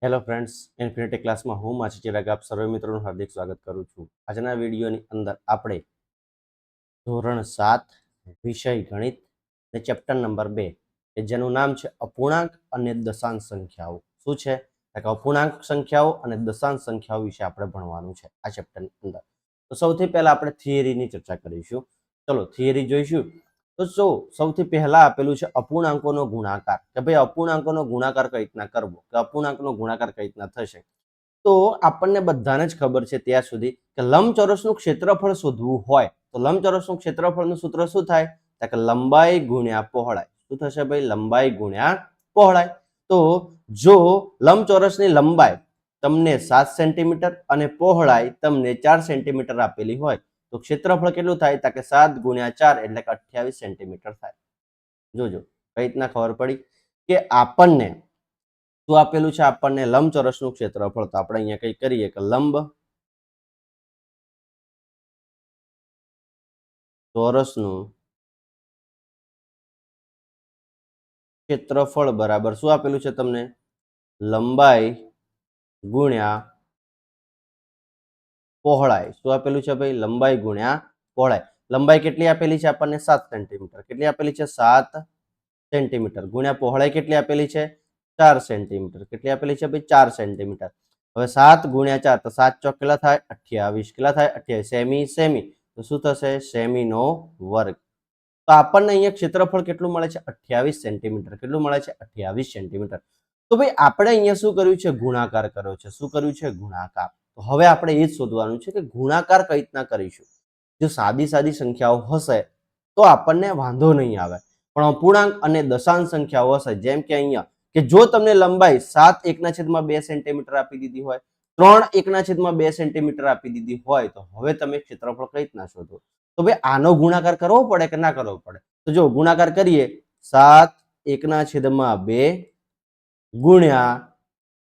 Hello friends, infinity ક્લાસમાં હું માછી ચિરાગ આપ સર્વે મિત્રોનું હાર્દિક સ્વાગત કરું છું. આજના વિડીયોની અંદર આપણે ધોરણ 7 વિષય ગણિત ને ચેપ્ટર નંબર 2 કે જેનું નામ છે અપૂર્ણાંક અને દશાંશ સંખ્યાઓ. શું છે? અપૂર્ણાંક સંખ્યાઓ અને દશાંશ સંખ્યાઓ વિશે આપણે ભણવાનું છે આ ચેપ્ટરની અંદર. તો સૌથી પહેલા આપણે થિયરીની ચર્ચા કરીશું. ચલો થિયરી જોઈશું. તો સૌથી પહેલા આપેલું છે અપૂર્ણાંકોનો ગુણાકાર, કે ભાઈ અપૂર્ણાંકોનો ગુણાકાર કઈ રીતના કરવો, કે અપૂર્ણાંકનો ગુણાકાર કઈ રીતના થશે. તો આપણને બધાને જ ખબર છે ત્યાં સુધી કે લંબચોરસનું ક્ષેત્રફળ શોધવું હોય તો લંબચોરસનું ક્ષેત્રફળનું સૂત્ર શું થાય? કે લંબાઈ ગુણ્યા પહોળાઈ. શું થશે ભાઈ? લંબાઈ ગુણ્યા પહોળાઈ. તો જો લંબચોરસની લંબાઈ તમને 7 સેન્ટીમીટર અને પહોળાઈ તમને 4 સેન્ટીમીટર આપેલી હોય તો ક્ષેત્રફળ કેટલું થાય? કે 7 ગુણ્યા 4 એટલે કે 28 સેન્ટીમીટર થાય. જોજો કઈ રીતના ખબર પડી કે આપણને શું આપેલું છે? આપણને લંબચોરસનું ક્ષેત્રફળ. તો આપણે અહીંયા કઈ કરીએ કે લંબ ચોરસનું ક્ષેત્રફળ બરાબર શું આપેલું છે તમને? લંબાઈ ગુણ્યા પહોળાઈ. શું આપેલું છે ભાઈ? લંબાઈ ગુણ્યા પહોળાઈ. લંબાઈ કેટલી આપેલી છે આપણને? 7 સેન્ટીમીટર. કેટલી આપેલી છે? 7 સેન્ટીમીટર. ગુણ્યા પહોળાઈ કેટલી આપેલી છે? 4 સેન્ટીમીટર. કેટલી આપેલી છે ભાઈ? 4 સેન્ટીમીટર. હવે 7 ગુણ્યા 4 તો 7 ચોક કેટલા થાય? 28. કેટલા થાય? 28. સેમી સેમી તો શું થશે? સેમી નો વર્ગ. તો આપણને અહીંયા ક્ષેત્રફળ કેટલું મળે છે? 28 સેન્ટીમીટર. કેટલું મળે છે? 28 સેન્ટીમીટર. તો ભાઈ આપણે અહીંયા શું કર્યું છે? ગુણાકાર કર્યો છે. શું કર્યું છે? ગુણાકાર. તો હવે આપણે એ જ શોધવાનું છે કે ગુણાકાર કઈ રીતના કરીશું. જો સાદી સાદી સંખ્યાઓ હશે તો આપણને વાંધો નહીં આવે, પણ અપૂર્ણાંક અને દશાંશ સંખ્યાઓ હશે, જેમ કે અહીંયા કે જો તમને લંબાઈ 7 1/2 સેન્ટીમીટર આપી દીધી હોય, 3 1/2 સેન્ટીમીટર આપી દીધી હોય, તો હવે તમે ક્ષેત્રફળ કઈ રીતના શોધો? તો ભાઈ આનો ગુણાકાર કરવો પડે કે ના કરવો પડે? તો જો ગુણાકાર કરીએ 7 1/2 ગુણ્યા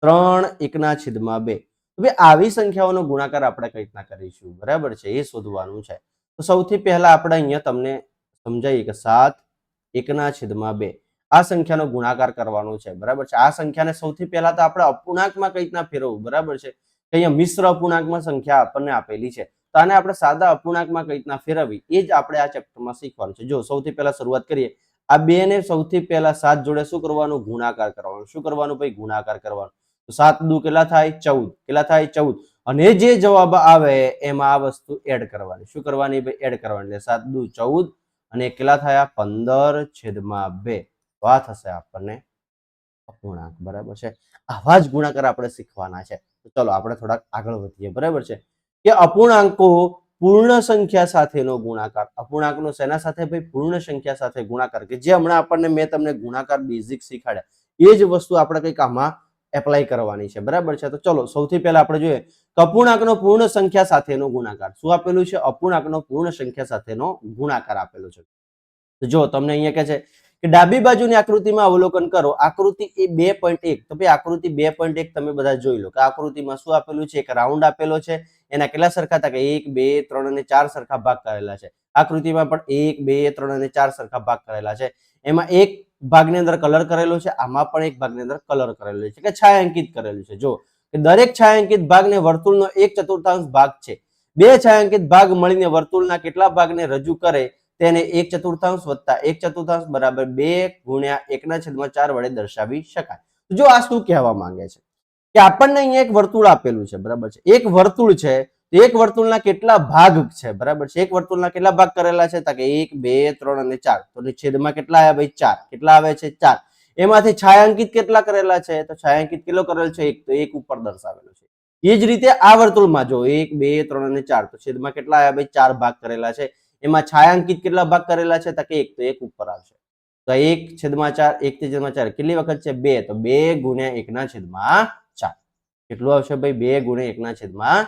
3 1/2. હવે આવી સંખ્યાઓનો ગુણાકાર આપણે કઈ રીતના કરીશું? બરાબર છે, એ શોધવાનું છે. તો સૌથી પહેલા આપણે અહીંયા તમને સમજાવીએ કે 7 1/2 આ સંખ્યાનો ગુણાકાર કરવાનો છે. બરાબર છે. આ સંખ્યાને સૌથી પહેલા તો આપણે અપૂર્ણાંકમાં કઈ રીતના ફેરવવું? બરાબર છે. અહીંયા મિશ્ર અપૂર્ણાંકમાં સંખ્યા આપણને આપેલી છે, તો આને આપણે સાદા અપૂર્ણાંકમાં કઈ રીતના ફેરવવી એ જ આપણે આ ચેપ્ટરમાં શીખવાનું છે. જો સૌથી પહેલા શરૂઆત કરીએ. આ બે ને સૌથી પહેલા 7 જોડે શું કરવાનું? ગુણાકાર કરવાનું. શું કરવાનું ભાઈ? ગુણાકાર કરવાનું. તો 7 દુ કેટલા થાય? 14. કેટલા થાય? 14. અને જે જવાબ આવે એમાં આ વસ્તુ એડ કરવાની. શું કરવાની ભાઈ? એડ કરવાની. એટલે 7 દુ 14 અને કેટલા થયા? 15/2. તો આ થશે આપણને અપૂર્ણાંક. બરાબર છે. આવા જ ગુણાકાર આપણે શીખવાના છે. તો ચલો આપણે થોડાક આગળ વધીએ. બરાબર છે કે અપૂર્ણાંકો પૂર્ણ સંખ્યા સાથેનો ગુણાકાર. અપૂર્ણાંકનો શેના સાથે ભાઈ? પૂર્ણ સંખ્યા સાથે ગુણાકાર, કે જે હમણાં આપણને મેં તમને ગુણાકાર બેઝિક શીખવાડ્યા એ જ વસ્તુ આપણે કંઈક આમાં એપ્લાય કરવાની છે. બરાબર છે. તો ચલો સૌથી પહેલા આપણે જોઈએ અપૂર્ણાંકનો પૂર્ણ સંખ્યા સાથેનો ગુણાકાર. શું આપેલું છે? અપૂર્ણાંકનો પૂર્ણ સંખ્યા સાથેનો ગુણાકાર આપેલો છે. તો જો તમને અહીંયા કહે છે કે ડાબી બાજુની આકૃતિમાં અવલોકન કરો. આકૃતિ એ 2.1. તો ભાઈ આકૃતિ 2.1 તમે બધા જોઈ લો કે આકૃતિમાં શું આપેલું છે? એક રાઉન્ડ આપેલો છે. એના કેટલા સરખા હતા? કે 1 2 3 અને 4 સરખા ભાગ કરેલા છે. આકૃતિમાં પણ 1 2 3 અને 4 સરખા ભાગ કરેલા છે. એમાં એક ભાગની અંદર કલર કરેલો છે, આમાં પણ એક ભાગની અંદર કલર કરેલો છે, કે છાયાંકિત કરેલું છે. જો કે દરેક છાયાંકિત ભાગને વર્તુળનો 1/4 ભાગ છે. બે છાયાંકિત ભાગ મળીને વર્તુળના કેટલા ભાગને રજૂ કરે તેને 1/4 વત્તા 1/4 બરાબર 2 ગુણ્યા 1/4 વડે દર્શાવી શકાય. જો આ શું કહેવા માંગે છે કે આપણને અહીંયા એક વર્તુળ આપેલું છે. બરાબર છે. એક વર્તુળ છે, એક વર્તુળના કેટલા ભાગ છે? બરાબર છે. એક વર્તુળના કેટલા ભાગ કરેલા છે? કે 1 2 3 અને 4. તો છેદમાં કેટલા આવ્યા ભાઈ? 4. કેટલા આવે છે? 4. એમાંથી છાયાંકિત કેટલા કરેલા છે? તો છાયાંકિત કેટલો કરેલ છે? 1. તો 1 ઉપર દર્શાવેલો છે. એ જ રીતે આ વર્તુળમાં જો 1 2 3 અને 4. તો છેદમાં કેટલા આવ્યા ભાઈ? 4 ભાગ કરેલા છે. એમાં છાયાંકિત કેટલા ભાગ કરેલા છે? કે 1. તો 1 ઉપર આવશે. તો 1/4 1/4 કેટલી વખત છે? 2. તો 2 ગુણ્યા 1/4. કેટલું આવશે ભાઈ? 2 ગુણ્યા 1/4.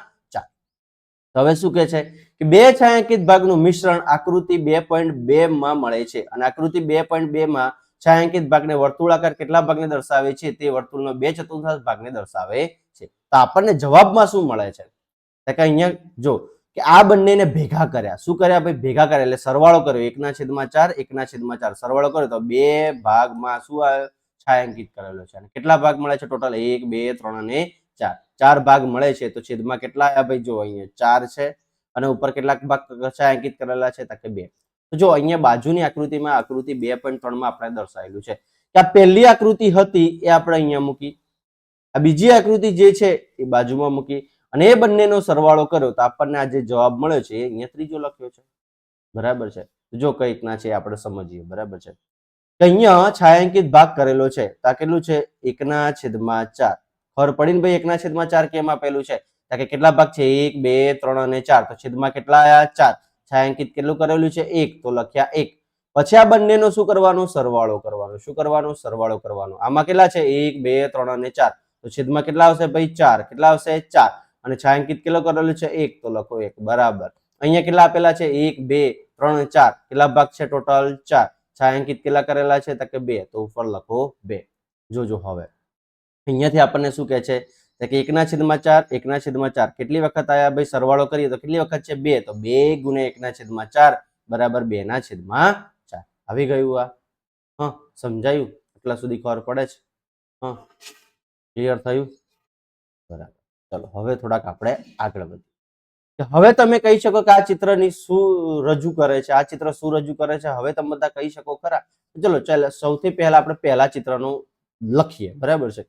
તો હવે શું કહે છે કે બે છાયાંકિત ભાગનું મિશ્રણ આકૃતિ 2.2 માં મળે છે, અને આકૃતિ 2.2 માં છાયાંકિત ભાગને વર્તુળાકાર કેટલા ભાગને દર્શાવે છે? તે વર્તુળનો 2/4 ભાગને દર્શાવે છે. તો આપણને જવાબમાં શું મળે છે? કે અહીંયા જો કે આ બંનેને ભેગા કર્યા. શું કર્યા ભાઈ? ભેગા કર્યા એટલે સરવાળો કર્યો. 1/4 1/4 સરવાળો કર્યો તો બે ભાગમાં શું આવે? છાयांકિત કરેલો છે અને કેટલા ભાગ મળે છે ટોટલ 1 2 3 અને 4 4 ભાગ મળે છે તો છેદમાં કેટલા આવ્યા ભાઈ જો અહીંયા 4 છે અને ઉપર કેટલાક ભાગ છાयांકિત કરેલા છે તો કે 2 તો જો અહીંયા બાજુની આકૃતિમાં આકૃતિ 2.3 માં આપણે દર્શાવેલું છે કે આ પહેલી આકૃતિ હતી એ આપણે અહીંયા મૂકી આ બીજી આકૃતિ જે છે એ બાજુમાં મૂકી અને એ બંનેનો સરવાળો કર્યો તો આપણને આ જે જવાબ મળ્યો છે એ અહીંયા ત્રીજો લખ્યો છે બરાબર છે જો કઈ રીતના છે આપણે સમજીએ બરાબર છે અહીંયા છાयांકિત ભાગ કરેલો છે તો આ કેટલું છે 1/4 ખબર પડી ને ભાઈ 1/4 કેમ આપેલું છે તો કે કેટલા ભાગ છે 1 2 3 અને 4 તો છેદમાં કેટલા આયા 4 છાयांકિત કેટલું કરેલું છે 1 તો લખ્યા 1 પછી આ બંનેનો શું કરવાનું સરવાળો કરવાનો શું કરવાનું સરવાળો કરવાનો આમાં કેટલા છે 1 2 3 અને 4 તો છેદમાં કેટલા આવશે ભાઈ 4 કેટલા આવશે 4 અને છાयांકિત કેટલો કરેલું છે 1 તો લખો 1 બરાબર અહીંયા કેટલા આપેલા છે 1 2 3 4 કેટલા ભાગ છે ટોટલ 4 છાयांકિત કેટલા કરેલા છે તો કે 2 તો ઉપર લખો 2 જોજો હવે અહીંયાથી આપણને શું કહે છે કે 1/4 1/4 કેટલી વખત આયા ભાઈ સરવાળો કરીએ તો કેટલી વખત છે 2 તો 2 ગુણ્યા 1/4 બરાબર 2/4 આવી ગયું આ હા સમજાયું એટલા સુધી ખબર પડે છે હા ક્લિયર થયું બરાબર ચલો હવે થોડાક આપણે આગળ વધીએ હવે તમે કહી શકો કે આ ચિત્રની શું રજૂ કરે છે આ ચિત્ર શું રજૂ કરે છે હવે તમે બધા કહી શકો ખરા ચલો ચાલો સૌથી પહેલા આપણે પહેલા ચિત્રનું લખીએ બરાબર છે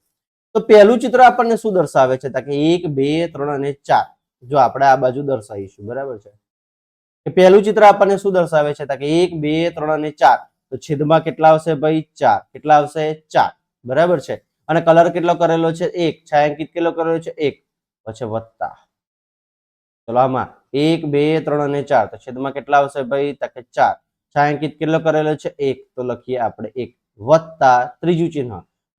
તો પહેલું ચિત્ર આપણને શું દર્શાવે છે કે 1 2 3 અને 4 જો આપણે આ બાજુ દર્શાવીશું બરાબર છે કે પહેલું ચિત્ર આપણને શું દર્શાવે છે કે 1 2 3 અને 4 તો છેદમાં કેટલા આવશે ભાઈ 4 કેટલા આવશે 4 બરાબર છે અને કલર કેટલો કરેલો છે 1 છાयांકિત કેટલો કરેલો છે 1 પછી વત્તા ચલો આમાં 1 2 3 અને 4 તો છેદમાં કેટલા આવશે ભાઈ તો કે 4 છાयांકિત કેટલો કરેલો છે 1 તો લખીએ આપણે 1 વત્તા ત્રીજું ચિહ્ન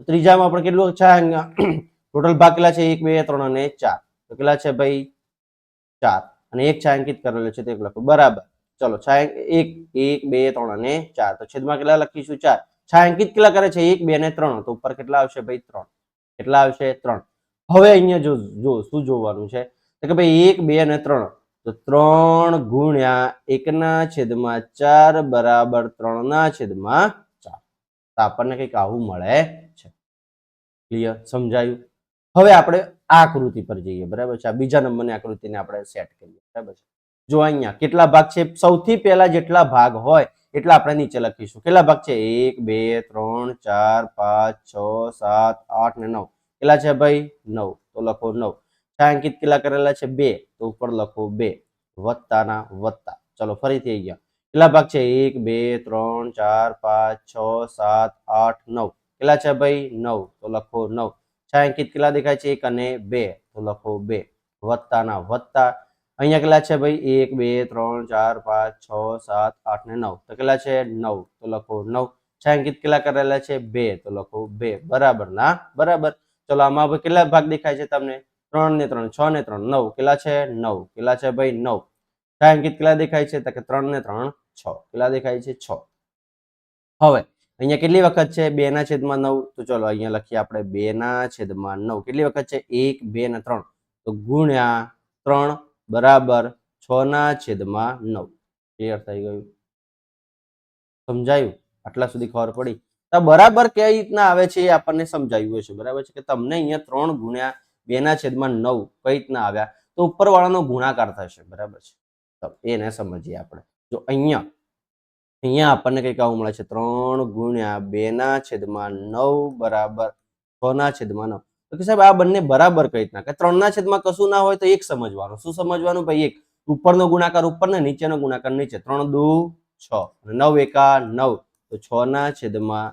ત્રીજામાં આપણે કેટલું ટોટલ ભાગ કેટલા છે 1 2 3 અને 4 તો કેટલા છે ભાઈ 4 અને 1 છાयांકિત કરેલો છે તો 1 લખો બરાબર ચલો 1 1 2 3 અને 4 તો છેદમાં કેટલા લખીશું 4 છાयांકિત કેટલા કરે છે 1 2 અને 3 તો ઉપર કેટલા આવશે ભાઈ 3 કેટલા આવશે 3 હવે અહીંયા જો શું જોવાનું છે તો કે ભાઈ 1 2 અને 3 તો 3 ગુણ્યા 1/4 બરાબર 3/4 તો આપણને કંઈક આવું મળે છે ક્લિયર સમજાયું હવે આપણે આ આકૃતિ પર જઈએ બરાબર છે આ બીજા નંબરની આકૃતિને આપણે સેટ કરીએ બરાબર છે જો અહીંયા કેટલા ભાગ છે સૌથી પહેલા જેટલા ભાગ હોય એટલા આપણે નીચે લખીશું કેટલા ભાગ છે 1 2 3 4 5 6 7 8 ને 9 કેટલા છે ભાઈ 9 તો લખો 9 છાयांકિત કેટલા કરેલા છે 2 તો ઉપર લખો 2 વત્તાના વત્તા ચલો ફરીથી આવી ગયા કેટલા ભાગ છે 1 2 3 4 5 6 7 8 9 કેટલા છે ભાઈ 9 તો લખો 9 છાयांકિત કેટલા દેખાય છે 1 અને 2 તો લખો 2 વત્તાના વત્તા અહીંયા કેટલા છે ભાઈ 1 2 3 4 5 6 7 8 ને 9 તો કેટલા છે 9 તો લખો 9 છાयांકિત કેટલા કરેલા છે 2 તો લખો 2 બરાબર ના બરાબર ચલો આમાં કેટલા ભાગ દેખાય છે તમને 3 ને 3 6 ને 3 9 કેટલા છે 9 કેટલા છે ભાઈ 9 છાयांકિત કેટલા દેખાય છે તો કે 3 ને 3 6 કેટલા દેખાય છે 6 હવે અહીંયા કેટલી વખત છે 2/9 તો ચલો અહીંયા લખીએ આપણે 2/9 કેટલી વખત છે 1 2 ને 3 તો ગુણ્યા 3 બરાબર 6/9 ક્લિયર થઈ ગયું સમજાયું આટલા સુધી ખબર પડી તો બરાબર કઈ રીતના આવે છે એ આપણને સમજાયું હશે બરાબર છે કે તમને અહીંયા 3 ગુણ્યા 2/9 કઈ રીતના આવ્યા તો ઉપરવાળાનો ગુણાકાર થશે બરાબર છે તો એને સમજીએ આપણે જો અહીંયા આપણને કઈક આવું મળે છે 3 ગુણ્યા 2/9 બરાબર 6/9 તો કે સાહેબ આ બંને બરાબર કઈ રીતના કે 3/9 કશું ના હોય તો એક સમજવાનું શું સમજવાનું ભાઈ એક ઉપરનો ગુણાકાર ઉપર ને નીચેનો ગુણાકાર નીચે 3 દુ 6 અને 9 એકા 9 તો 6/9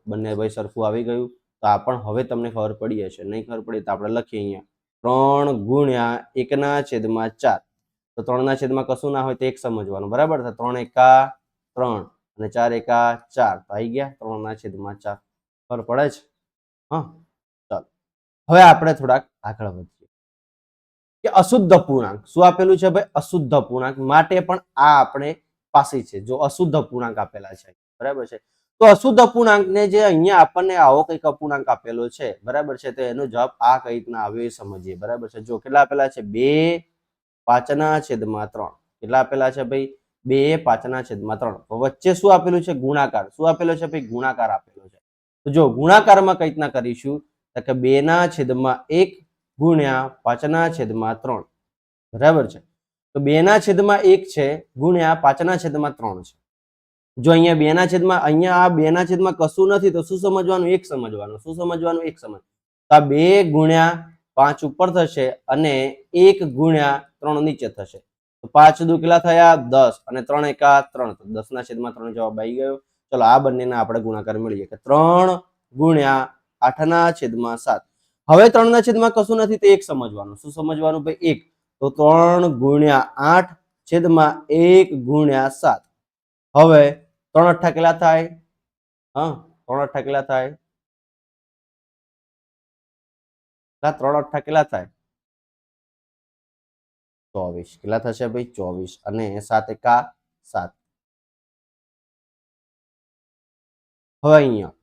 બંને ભાઈ સરખું આવી ગયું તો આ પણ હવે તમને ખબર પડી હશે નહીં ખબર પડી તો આપણે લખીએ અહીંયા 3 ગુણ્યા 1/4 તો 3/9 કશું ના હોય તો એક સમજવાનું બરાબર છે 3 એકા 3 અને 4 એકા 4 તો આવી ગયા 3/4 ખબર પડે છે હા ચાલો હવે આપણે થોડાક આગળ વધીએ કે અશુદ્ધ પૂર્ણાંક શું આપેલું છે ભાઈ અશુદ્ધ પૂર્ણાંક માટે પણ આ આપણે પાસે છે જો અશુદ્ધ પૂર્ણાંક આપેલા છે બરાબર છે તો અશુદ્ધ અપૂર્ણાંકને જે અહીંયા આપણને આવો કંઈક અપૂર્ણાંક આપેલો છે બરાબર છે તો એનો જવાબ આ કઈ રીતના આવે એ સમજીએ બરાબર છે જો કેટલા આપેલા છે 2 5/3 કેટલા આપેલા છે ભાઈ 2 5/3 વચ્ચે શું આપેલું છે ગુણાકાર શું આપેલો છે ભાઈ ગુણાકાર આપેલો છે તો જો ગુણાકારમાં કઈ રીતના કરીશું તો કે 2/1 ગુણ્યા 5/3 બરાબર છે. તો 2/1 છે ગુણ્યા 5/3 છે. જો અહીંયા 2/, અહીંયા આ 2/, કશું નથી તો શું સમજવાનું? 1 સમજવાનું. શું સમજવાનું? 1 સમજ. તો આ 2 ગુણ્યા 5 ઉપર થશે અને 1 ગુણ્યા 3 નીચે થશે. તો 5 દુ કેટલા થયા? 10 અને 3 એકા 3. તો 10/3 જવાબ આવી ગયો. ચલો આ બંનેના આપણે ગુણાકાર મળીએ કે 3 ગુણ્યા 8/7. હવે 3/, કશું નથી તો 1 સમજવાનું. શું સમજવાનું ભાઈ? 1. તો 3 ગુણ્યા 8/1 ગુણ્યા 7. હવે 3 8 કેટલા થાય? 3 8 કેટલા થાય? 3 8 કેટલા થાય? 24. કેટલા થશે ભાઈ? 24 અને 7 એકા 7. હવે અહીંયા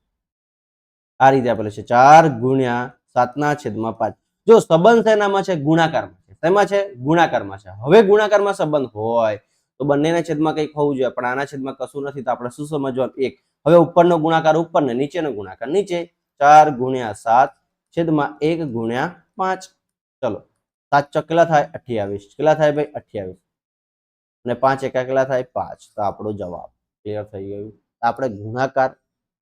આ રીતે આપેલું છે 4 ગુણ્યા 7/5. જો સંબંધ શેનામાં છે? ગુણાકારમાં છે. શેમાં છે? ગુણાકારમાં છે. હવે ગુણાકારમાં સંબંધ હોય તો બંનેના છેદમાં કંઈક હોવું જોઈએ, પણ આના છેદમાં કશું નથી. તો આપણે શું સમજવાનું? 1. હવે ઉપરનો ગુણાકાર ઉપર ને નીચેનો ગુણાકાર નીચે. 4 ગુણ્યા 7/1 ગુણ્યા 5. ચલો 7 ચોક કેટલા થાય? 28. કેટલા થાય ભાઈ? 28. અને 5 એકા કેટલા થાય? 5. તો આપણો જવાબ ક્લિયર થઈ ગયું. આપણે ગુણાકાર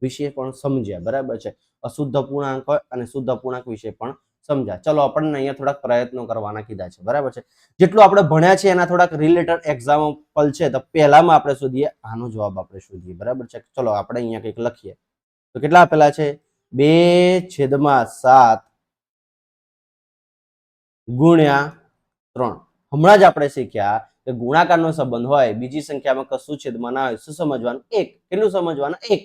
વિશે પણ સમજ્યા. બરાબર છે. અશુદ્ધ પૂર્ણાંક હોય અને શુદ્ધ પૂર્ણાંક વિશે પણ સમજ્યા. ચલો આપણને અહીંયા થોડાક પ્રયત્નો કરવાના કીધા છે. બરાબર છે. જેટલું આપણે ભણ્યા છે એના થોડાક રિલેટેડ એક્ઝામ્પલ છે. તો પહેલામાં આપણે શોધીએ, આનો જવાબ આપણે શોધીએ. બરાબર છે. ચલો આપણે અહીંયા કંઈક લખીએ. તો કેટલા આપેલા છે? 2/7 ગુણ્યા 3. હમણાં જ આપણે શીખ્યા કે ગુણાકારનો સંબંધ હોય, બીજી સંખ્યામાં કશું છેદમાં ના હોય, શું સમજવાનું? 1. કેટલું સમજવાનું? 1.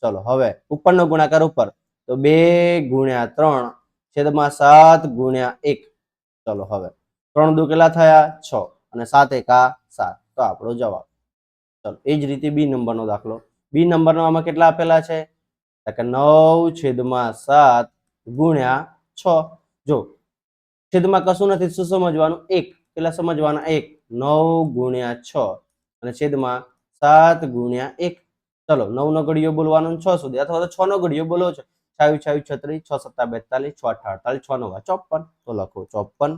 ચલો હવે ઉપરનો ગુણાકાર ઉપર. તો 2 ગુણ્યા 3/7 ગુણ્યા 1. ચલો હવે 3 દુ કેટલા થયા? 6 અને 7 એકા 7. તો આપણો જવાબ. ચલો એ જ રીતે બી નંબરનો દાખલો. બી નંબરનો આમાં કેટલા આપેલા છે? 9/7 ગુણ્યા 6. જો છેદમાં કશું નથી, શું સમજવાનું? 1. કેટલા સમજવાના? 1. 9 ગુણ્યા 6 અને છેદમાં 7 ગુણ્યા 1. ચલો 9 નો ઘડિયો બોલવાનો 6 સુધી, અથવા તો 6 નો ઘડિયો બોલો છો. 6 6 36, 6 7 42, 6 8 48, 6 9 54. તો લખો 54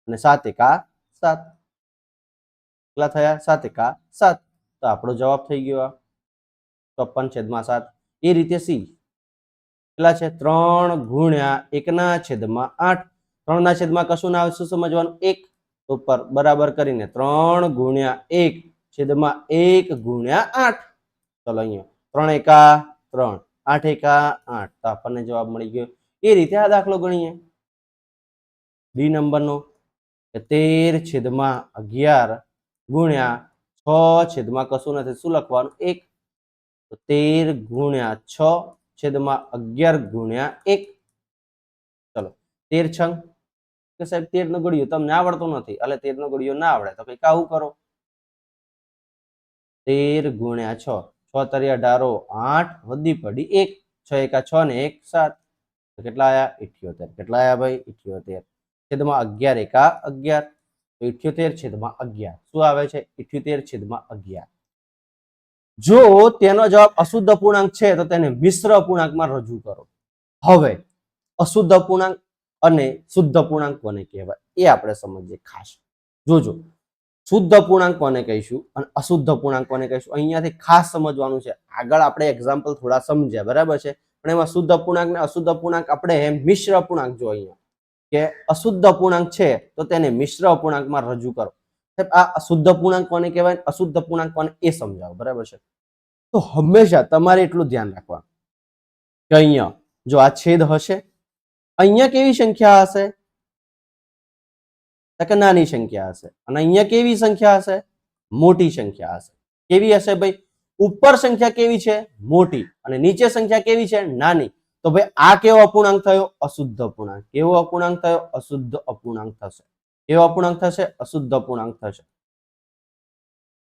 અને 7 એકા 7. કેટલા થયા? 7 એકા 7. તો આપણો જવાબ થઈ ગયો 54/7. એ રીતે સી કેટલા છે? 3 ગુણ્યા 1/8. 3/8 કશું ના આવે, શું સમજવાનું? 1. ઉપર બરાબર કરીને 3 ગુણ્યા 1/1 ગુણ્યા 8. ચલો અહીંયા 3 એકા 3, 8 એકા 8. તો આપણને જવાબ મળી ગયો. એ રીતે આ દાખલો ગણીએ. ડી નંબરનો 13/11 ગુણ્યા 6 કશું નથી, શું લખવાનું? 1. તો 13 ગુણ્યા 6/11 ગુણ્યા 1. ચલો 13 છંગ કે સાહેબ 13 નો ઘડિયો તમને આવડતો નથી, એટલે 13 નો ઘડિયો ના આવડે તો કંઈક આવું કરો. 13 ગુણ્યા 6, 6 તરી 18, 8 વધી પડી 1, 6 એકા 6 ને 1 7. તો કેટલા આયા? 78. કેટલા આયા ભાઈ? 78 છેદમાં 11 એકા 11. તો 78/11 શું આવે છે? 78/11. જો તેનો જવાબ અશુદ્ધ પૂર્ણાંક છે તો તેને મિશ્ર પૂર્ણાંકમાં રજૂ કરો. હવે અશુદ્ધ પૂર્ણાંક અને શુદ્ધ પૂર્ણાંક કોને કહેવાય એ આપણે સમજીએ ખાસ. જોજો શુદ્ધ પૂર્ણાંક કોને કહીશું અને અશુદ્ધ પૂર્ણાંક કોને કહીશું, અહીંયાથી ખાસ સમજવાનું છે. આગળ આપણે એક્ઝામ્પલ થોડા સમજ્યા, બરાબર છે. પણ એમાં શુદ્ધ પૂર્ણાંક ને અશુદ્ધ પૂર્ણાંક આપણે મિશ્ર પૂર્ણાંક જો અહીંયા કે અશુદ્ધ પૂર્ણાંક છે તો તેને મિશ્ર પૂર્ણાંકમાં રજૂ કરો. આ અશુદ્ધ પૂર્ણાંક કોને કહેવાય, અશુદ્ધ પૂર્ણાંક કોને એ સમજાવો. બરાબર છે. તો હંમેશા તમારે એટલું ધ્યાન રાખવાનું કે અહીંયા જો આ છેદ હશે, અહીંયા કેવી સંખ્યા હશે? કે નાની સંખ્યા હશે. અને અહીંયા કેવી સંખ્યા હશે? મોટી સંખ્યા હશે. કેવી હશે ભાઈ? ઉપર સંખ્યા કેવી છે? મોટી. અને નીચે સંખ્યા કેવી છે? નાની. તો ભાઈ આ કેવો અપૂર્ણાંક થયો? અશુદ્ધ અપૂર્ણાંક. કેવો અપૂર્ણાંક થયો? અશુદ્ધ અપૂર્ણાંક થશે. કેવો અપૂર્ણાંક થશે? અશુદ્ધ અપૂર્ણાંક થશે.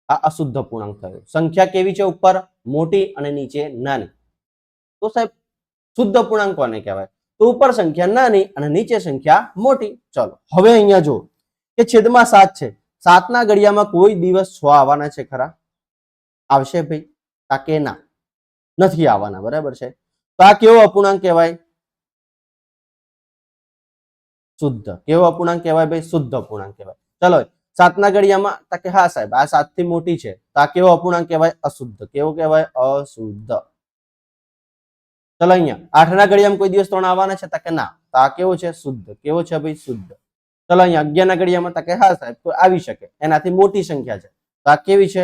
આ અશુદ્ધ પૂર્ણાંક થયો. સંખ્યા કેવી છે? ઉપર મોટી અને નીચે નાની. તો સાહેબ શુદ્ધ પૂર્ણાંક કોને કહેવાય? તો ઉપર સંખ્યા નાની અને નીચે સંખ્યા મોટી. ચલો હવે અહીંયા જો કે છેદમાં 7 છે. 7 ના ઘડિયામાં કોઈ દિવસ 6 આવવાના છે ખરા? આવશે ભાઈ? કે ના? નથી આવવાના. બરાબર છે. તો આ કેવો અપૂર્ણાંક કહેવાય? શુદ્ધ. કેવો અપૂર્ણાંક કહેવાય ભાઈ? શુદ્ધ અપૂર્ણાંક કહેવાય. ચલો 7 ના ઘડિયામાં તો કે હા સાહેબ આ 7 થી મોટી છે, તો આ કેવો અપૂર્ણાંક કહેવાય? અશુદ્ધ. કેવો કહેવાય? અશુદ્ધ. ચલો અહીંયા 8 ના ઘડિયામાં કોઈ દિવસ 3 આવવાના છે? તો કે ના. તો આ કેવો છે? શુદ્ધ. કેવો છે ભાઈ? શુદ્ધ. ચલો અહીંયા 11 ના ઘડિયામાં તો કે હા સાહેબ કોઈ આવી શકે, એનાથી મોટી સંખ્યા છે, તો આ કેવી છે?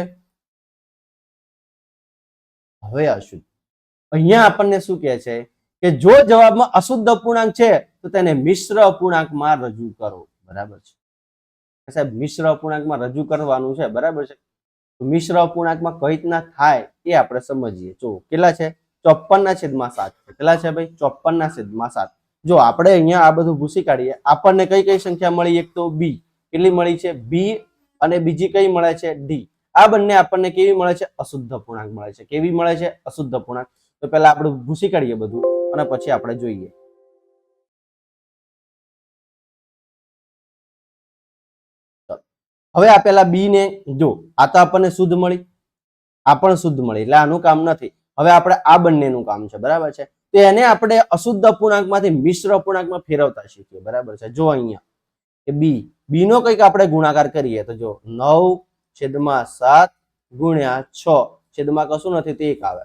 હવે અશુદ્ધ. અહીંયા આપણને શું કહે છે કે જો જવાબમાં અશુદ્ધ અપૂર્ણાંક છે તો તેને મિશ્ર અપૂર્ણાંકમાં રજૂ કરો. બરાબર છે સાહેબ? મિશ્ર અપૂર્ણાંકમાં રજૂ કરવાનું છે. બરાબર છે? મિશ્ર અપૂર્ણાંકમાં કઈ રીતના થાય એ આપણે સમજીએ. જો કેટલા છે? 54/7 છે. કેટલા છે ભાઈ? 54/7. જો આપણે અહીંયા આ બધું ભૂસી કાઢીએ, આપણને કઈ કઈ સંખ્યા મળી? એક તો બી. કેટલી મળી છે? બી. અને બીજી કઈ મળે છે? ડી. આ બંને આપણને કેવી મળે છે? અશુદ્ધ અપૂર્ણાંક મળે છે. કેવી મળે છે? અશુદ્ધ અપૂર્ણાંક. તો પહેલા આપણે ભૂસી કાઢીએ બધું અને પછી આપણે જોઈએ. હવે આ પેલા બી ને જો આ તો આપણને શુદ્ધ મળી, આ પણ શુદ્ધ મળી, એટલે આનું કામ નથી. હવે આપણે આ બંનેનું કામ છે. બરાબર છે? તો એને આપણે અશુદ્ધ અપૂર્ણાંકમાંથી મિશ્ર અપૂર્ણાંકમાં ફેરવતા શીખીએ. બરાબર છે? જો અહીંયા કે બી, બી નો કંઈક આપણે ગુણાકાર કરીએ તો જો 9/7 ગુણ્યા 6 છેદમાં કશું નથી તે 1 આવે.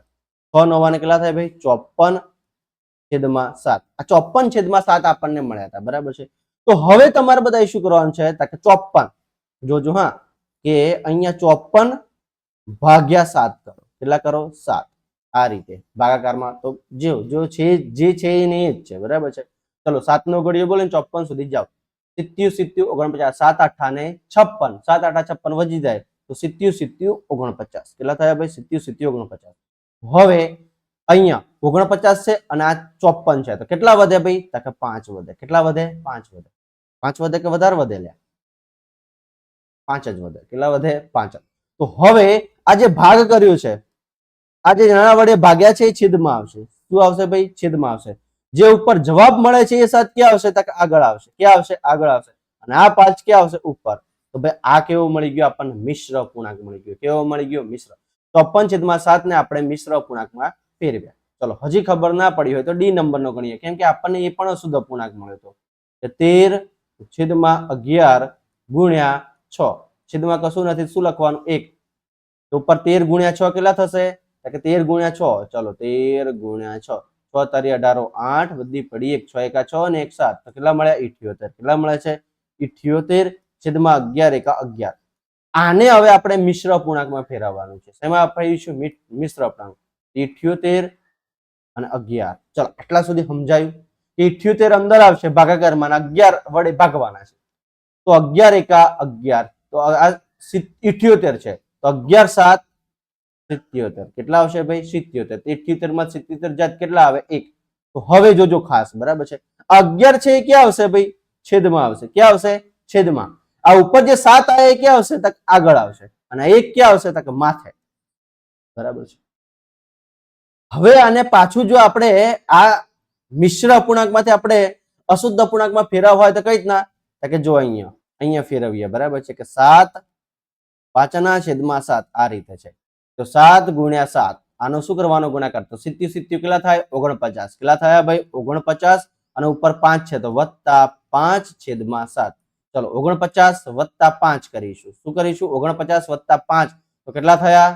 6 9 કેટલા થાય ભાઈ? 54/7. આ 54/7 આપણને મળ્યા હતા. બરાબર છે? તો હવે તમારે બધા શું કરવાનું છે? કે 54 જોજો હા કે અહીંયા 54/7 કરો. કેટલા કરો? 7. આ રીતે ભાગાકારમાં તો જો છે જે છે એને જ છે. બરાબર છે? ચલો 7 નો ઘડિયો બોલે 54 સુધી જાઓ. 70 49 7 8 ને 56. 7 8 56 વધી જાય તો 70 49. કેટલા થયા ભાઈ? 70 49. હવે અહીંયા 49 છે અને આ 54 છે, તો કેટલા વધે ભાઈ? તો કે 5 વધે. કેટલા વધે? 5 વધે. 5 વધે કે વધારે વધે? લ્યા 5 જ વધે. કેટલા વધે? 5. તો હવે આ જે ભાગ કર્યો છે, આ જે નાના વડે ભાગ્યા છે એ છેદમાં આવશે. શું આવશે ભાઈ? છેદમાં આવશે. જે ઉપર જવાબ મળે છે એ સાથ ક્યાં આવશે? તો આગળ આવશે. ક્યાં આવશે? આગળ આવશે. અને આ 5 ક્યાં આવશે? ઉપર. તો ભાઈ આ કેવો મળી ગયો આપણને? મિશ્ર અપૂર્ણાંક મળી ગયો. કેવો મળી ગયો? મિશ્ર. 54/7 ને આપણે મિશ્ર અપૂર્ણાંકમાં ફેરવ્યા. ચલો હજી ખબર ના પડી હોય તો ડી નંબરનો ગણીએ, કેમ કે આપણને એ પણ અશુદ્ધ અપૂર્ણાંક મળ્યો હતો. 13/11 ગુણ્યા 6 છેદમાં કશું નથી, શું લખવાનું? 1. તો ઉપર 13 ગુણ્યા 6 કેટલા થશે? કે 13 ગુણ્યા 6. ચલો 13 ગુણ્યા 6. 6 તારી 18 8 બધી પડી 1 6 1 6 અને 1 7. તો કેટલા મળ્યા? 78. કેટલા મળે છે? 78/11 આને હવે આપણે મિશ્ર અપૂર્ણાંકમાં ફેરવવાનું છે. શેમાં ફેરવીશું? મિશ્ર અપૂર્ણાંક. 78 અને 11. ચલો આટલા સુધી સમજાયું કે 78 અંદર આવશે ભાગાકારમાં, 11 વડે ભાગવાના છે. તો 11 એકા 11. તો આ 78 છે, તો 11 7 77. કેટલા આવશે ભાઈ? 77. 78 માં 77 જાત કેટલા આવે? 1. તો હવે જોજો ખાસ. બરાબર છે? 11 છે એ ક્યાં આવશે ભાઈ? છેદમાં આવશે. ક્યાં આવશે? છેદમાં. આ ઉપર જે 7 આવે એ ક્યાં આવશે? તો આગળ આવશે. અને 1 ક્યાં આવશે? તો માથે. બરાબર છે? હવે આને પાછું જો આપણે આ મિશ્ર અપૂર્ણાંકમાંથી આપણે અશુદ્ધ અપૂર્ણાંકમાં ફેરવવા હોય તો કઈ રીતના? તો કે જો અહીંયા ફેરવીએ. બરાબર છે? કે 7 5/7 આ રીતે છે. તો 7 ગુણ્યા 7 આનો શું કરવાનો ગુણાકાર? તો 70 કેટલા થાય? 49. કેટલા થયા ભાઈ? 49. અને ઉપર 5 છે તો વત્તા 5/7. ચલો 49 + 5 કરીશું. શું કરીશું? 49 + 5 તો કેટલા થયા?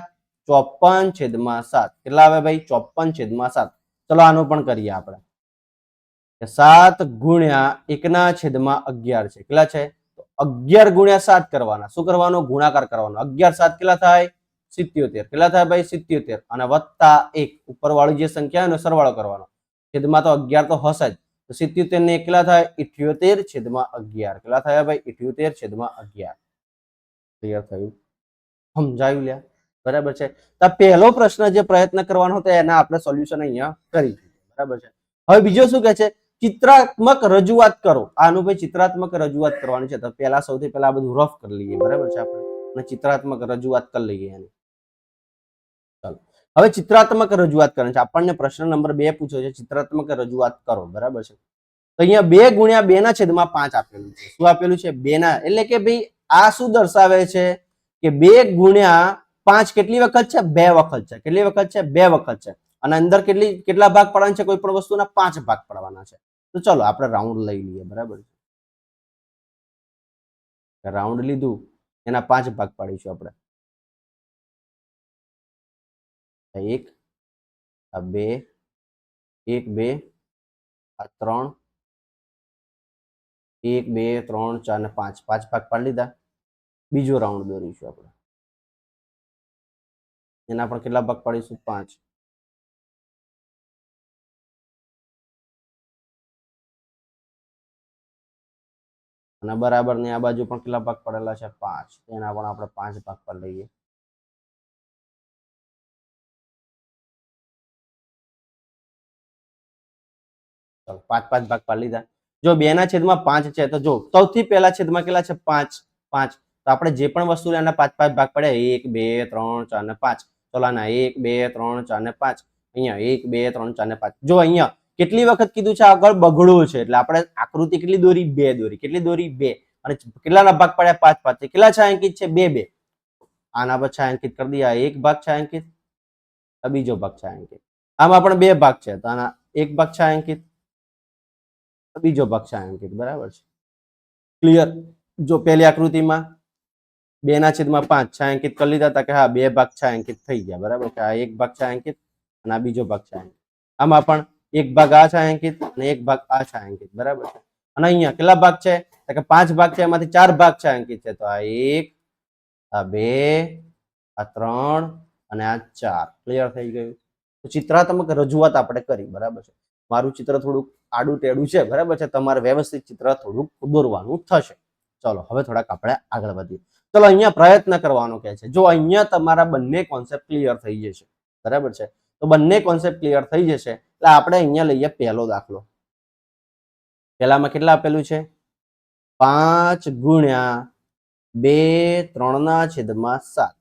54/7. કેટલા આવે ભાઈ? 54/7. ચલો આનું પણ કરીએ આપણે. 7 ગુણ્યા 1/11 છે. કેટલા છે? 11 ગુણ્યા 7 કરવાના. શું કરવાનો? ગુણાકાર કરવાનો. 11 7 કેટલા થાય? 77. કેટલા થાય ભાઈ? 77. અને વત્તા 1 ઉપર વાળી જે સંખ્યા એનો સરવાળો કરવાનો. છેદમાં તો 11 તો હશે જ. તો 77 ને કેટલા થાય? 78/11. કેટલા થયા ભાઈ? 78/11. ક્લિયર થયું? સમજાયું લ્યા? બરાબર છે? તો પહેલો પ્રશ્ન જે પ્રયત્ન કરવાનો હતો એના આપણે સોલ્યુશન અહીંયા કરી દીધું. બરાબર છે? હવે બીજો શું કહે છે? ચિત્રાત્મક રજૂઆત કરો. આનું ભાઈ ચિત્રાત્મક રજૂઆત કરવાની છે. તો પહેલા સૌથી પહેલા આ બધું રફ કરી લઈએ. બરાબર છે? આપણે અને ચિત્રાત્મક રજૂઆત કરી લઈએ એની. ચાલો હવે ચિત્રાત્મક રજૂઆત કરવાની છે. આપણને પ્રશ્ન નંબર 2 પૂછ્યો છે, ચિત્રાત્મક રજૂઆત કરો. બરાબર છે? તો અહીંયા 2 ગુણ્યા 2/5 આપેલું છે. શું આપેલું છે? 2 એટલે કે ભાઈ આ શું દર્શાવે છે કે 2 ગુણ્યા 5 કેટલી વખત છે? 2 વખત છે. કેટલી વખત છે? 2 વખત છે. અને અંદર કેટલા ભાગ પાડવાના છે? કોઈ પણ વસ્તુના 5 ભાગ પાડવાના છે. તો ચલો આપણે રાઉન્ડ લઈ લઈએ. બરાબર, રાઉન્ડ લીધું, એના 5 ભાગ પાડીશું આપણે. 1 આ 2 1 2 આ 3 1 2 3 4 ને 5 ભાગ પાડી લીધા. બીજો રાઉન્ડ દોરીશું આપણે. એના પણ કેટલા ભાગ પાડીશું? 5. અને બરાબર ની આ બાજુ પણ કેટલા ભાગ પડેલા છે? 5. એના પણ આપણે 5 ભાગ પર લઈએ. ચલો 5 ભાગ પાડી લીધા. જો 2 ના છેદમાં 5 છે તો જો સૌથી પહેલા છેદમાં કેટલા છે? 5 5. તો આપણે જે પણ વસ્તુ એના 5 ભાગ પડ્યા 1 2 3 4 ને 5. ચલો આના 1 2 3 4 ને 5. અહીંયા 1 2 3 4 ને 5. જો અહીંયા કેટલી વખત કીધું છે આગળ બગડો છે એટલે આપણે આકૃતિ કેટલી દોરી? 2 દોરી. કેટલી દોરી? 2. અને કેટલાના ભાગ પડ્યા? 5 5. કેટલા છાંયાંકિત છે? 2 2. આના પર છાંયાંકિત કરી દઈએ. આ એક ભાગ છાંયાંકિત, આ બીજો ભાગ છાંયાંકિત. આમાં પણ 2 ભાગ છે તો આના એક ભાગ છાંયાંકિત, બીજો ભાગ છાંયાંકિત. બરાબર છે, ક્લિયર? જો પહેલી આકૃતિમાં 2 ના છેદમાં 5 છાંયાંકિત કરી લીધા હતા કે હા 2 ભાગ છાંયાંકિત થઈ ગયા. બરાબર છે, આ એક ભાગ છાંયાંકિત અને આ બીજો ભાગ છાંયાંકિત. આમાં પણ એક ભાગ આ છાંયાંકિત અને એક ભાગ આ છાંયાંકિત. બરાબર છે. અને અહીંયા કેટલા ભાગ છે? કે 5 ભાગ છે, એમાંથી 4 ભાગ છાંયાંકિત છે. તો આ 1 આ 2 આ 3 અને આ 4. ક્લિયર થઈ ગયું? તો ચિત્રાત્મક રજૂઆત આપણે કરી. બરાબર છે. મારું ચિત્ર થોડુંક આડું ટેડું છે. બરાબર છે, તમારે વ્યવસ્થિત ચિત્ર થોડુંક દોરવાનું થશે. ચલો હવે થોડાક આપણે આગળ વધીએ. ચલો અહીંયા પ્રયત્ન કરવાનો કહે છે. જો અહીંયા તમારા બંને કોન્સેપ્ટ ક્લિયર થઈ જશે. બરાબર છે, તો બંને કોન્સેપ્ટ ક્લિયર થઈ જશે એટલે આપણે અહીંયા લઈએ પહેલો દાખલો. પહેલામાં કેટલા આપેલું છે? 5 ગુણ્યા 2 3 ના છેદમાં 7.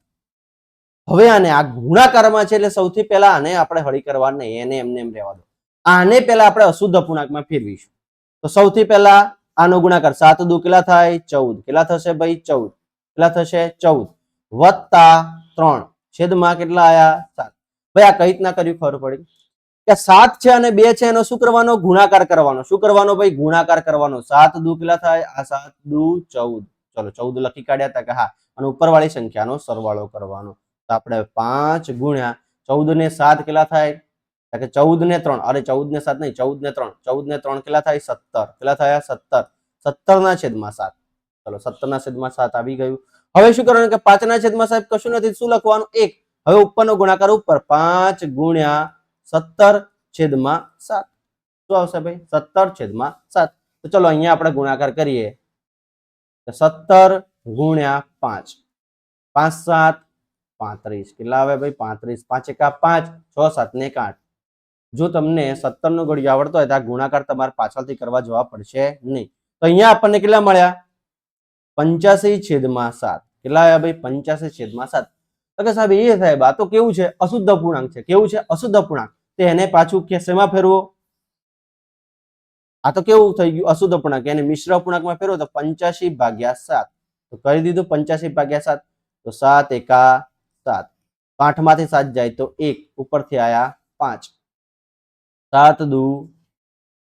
હવે આને આ ગુણાકારમાં છે એટલે સૌથી પહેલા આને આપણે હળી કરવા નહીં, એને એમને એમ રહેવા દો. આને પહેલા આપણે અશુદ્ધ અપૂર્ણાંકમાં ફેરવીશું. તો સૌથી પહેલા આનો ગુણાકાર 7 દુ કેટલા થાય? 14. કેટલા થશે ભાઈ? 14. કેટલા થશે? 14 વત્તા 3 છેદમાં કેટલા આયા? 7. ભાઈ આ કઈ રીતના કર્યું ખબર પડી? કે 7 છે અને 2 છે એનો શું કરવાનો? ગુણાકાર કરવાનો. શું કરવાનો ભાઈ? ગુણાકાર કરવાનો. 7 દુ કેટલા થાય? આ 7 દુ 14. ચલો 14 લખી કાઢ્યા હતા કે હા, અને ઉપરવાળી સંખ્યાનો સરવાળો કરવાનો. તો આપણે 5 ગુણ્યા 14 ને 7 કેટલા થાય? કે 14 ને 3, અરે 14 ને 7 નહીં, 14 ને 3. 14 ને 3 કેટલા થાય? 17. કેટલા થયા? 17. 17 ના છેદમાં 7. ચલો 17 ના છેદમાં 7 આવી ગયું. હવે શું કરવાનું? કે 5 ના છેદમાં સાહેબ કશું નથી, શું લખવાનું? 1. હવે ઉપરનો ગુણાકાર ઉપર 5 ગુણ્યા 17 છેદમાં 7. શું આવશે ભાઈ? 17 છેદમાં 7. તો ચલો અહીંયા આપણે ગુણાકાર કરીએ. 17 ગુણ્યા 5, 5 7 35. કેટલા આવે ભાઈ? 35. 5 એકા 5, 6 7 ને 8. જો તમને 17 નો ઘડિયો આવડતો હોય તો આ ગુણાકાર તમારે પાછળથી કરવા જવા પડશે નહીં. તો અહીંયા આપણને કેટલા મળ્યા? 85 છેદમાં 7. કેટલા આવ્યા ભાઈ? 85 છેદમાં 7. તો કે સાહેબ એ સાહેબ આ તો કેવું છે? અશુદ્ધ અપૂર્ણાંક છે. કેવું છે? અશુદ્ધ અપૂર્ણાંક. તો એને પાછું શેમાં ફેરવો? આ તો કેવું થઈ ગયું? અશુદ્ધ અપૂર્ણાંક. એને મિશ્ર અપૂર્ણાંકમાં ફેરવો તો 85 ભાગ્યા 7. તો કરી દીધું 85 ભાગ્યા 7. તો 7 એકા 7. 8 માંથી 7 જાય તો 1, ઉપરથી આયા 5. 7 દુ